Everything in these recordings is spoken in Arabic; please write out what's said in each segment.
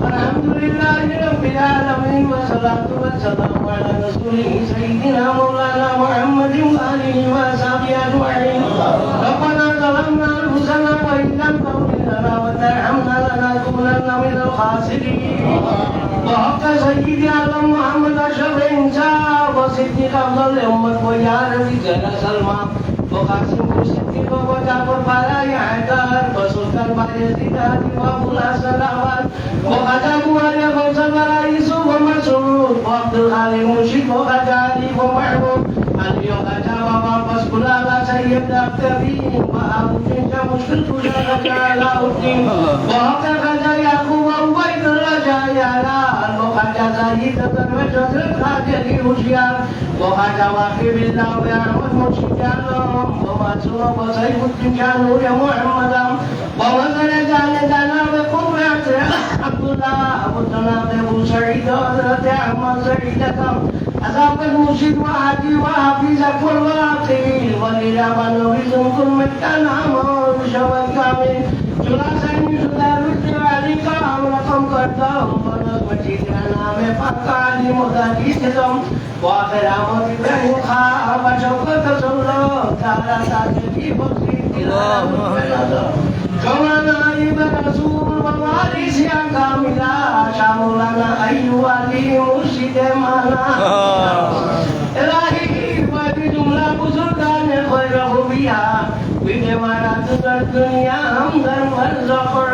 الحمد لله رب العالمين والصلاة والسلام على رسوله سيدنا مولانا محمد وآله وصحبه أجمعين. ربنا ظلمنا أنفسنا وإن لم تغفر لنا وترحمنا لنكونن من الخاسرين. وحق سيدي عالم محمد أشرف الإنسان وصديق أفضل الأمة ويا ربي جل سلمى وقاسم صديق وجعفر فلاي حيدر وسلطان بايزيد وأبو الحسن أحمد وخاتم علي فوزان ورئيس ومسعود وعبد الخالق مرشد وخاتم علي ومحمود علي وخاتم وقاص كلها سيد التابعين وأبو الدين مشكل خاتم علاء-الدين وحق خاتم يعقوب وعبيد الله يعلى وخاتم سيد وجد خاتم الهشيار وخاتم واقف الله ويعمد مرشد الله ومسعود وسيف الدين كانوا يا محمد ووزن جعلنا بقرة عبد الله أبو طلاب أبو سعيد وحضرة أحمد سعيدكم أصحاب المرشد وهدي وحفيظ كل واقعي وللأمن وحزن كل مكان عمر شوى كامل جلاسا يسدار عليك أمركم كردهم ونسمتي أنا مفقع لمداديتهم وآخر عمر إبراهيم خاء وشوكة صلى تعالى تاجدي بخير كما نائب رسول ووارث يا كاملا شاملنا أيها مرشد مانا إلهي وبجملة بزرگان خير بها بدمارات الدنيا همدر والزخر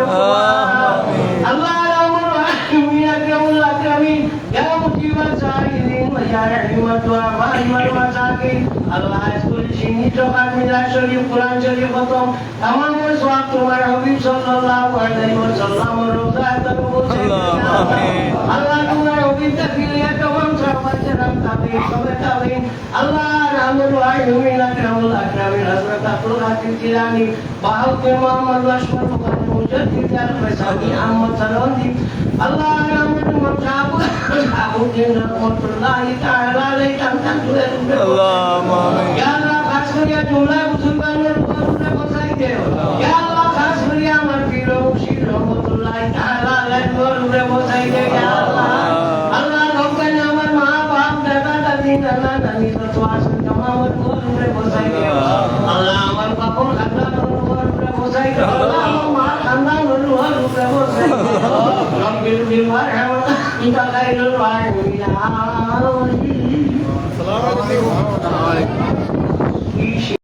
الله الأمر الرحيم أكرم الأكرمين يا مجيب السائلين ويا رحمة الضعفاء والمساكين الله يسكن شيني جوكات ميلاد شريف قرآن شريف ختم تمام الصواب تمہارا حبیب صلی اللہ علیہ وسلم روزہ تنبو سے اللہ تمہارا حبیب تکیلیہ تمام صحابت جرم تابعین صحابت تابعین اللہ رحم الرحیمین اکرم الاکرمین حضرت عبدالقادر جیلانی بہاوت محمد واشمر مقدم مجدد الفیصانی احمد سروندی اللہ رحم الدین رحمت اللہ تعالی علیہ تنتن اللهم آمين. یا اللہ خاص کریہ جملہ بزرگان Ya Allah kasih আমার প্রিয় মুর্শিদ রহমতুল্লাহ তাআলা আলাইহির উপরে বসাই দে ya Allah আল্লাহ রব্বানা আমার মা বাপ দাদা দাদি নানা নানি যত আছেন তামামের উপরে বসাই দে আল্লাহ আমার বাপর খানদানের উপরে বসাই দে আল্লাহ আমার মা খানদানের উপরে বসাই দে রব্বিল বিলওয়ারহাম ইনকা খাইরুল রাহিমিন আসসালামু আলাইকুম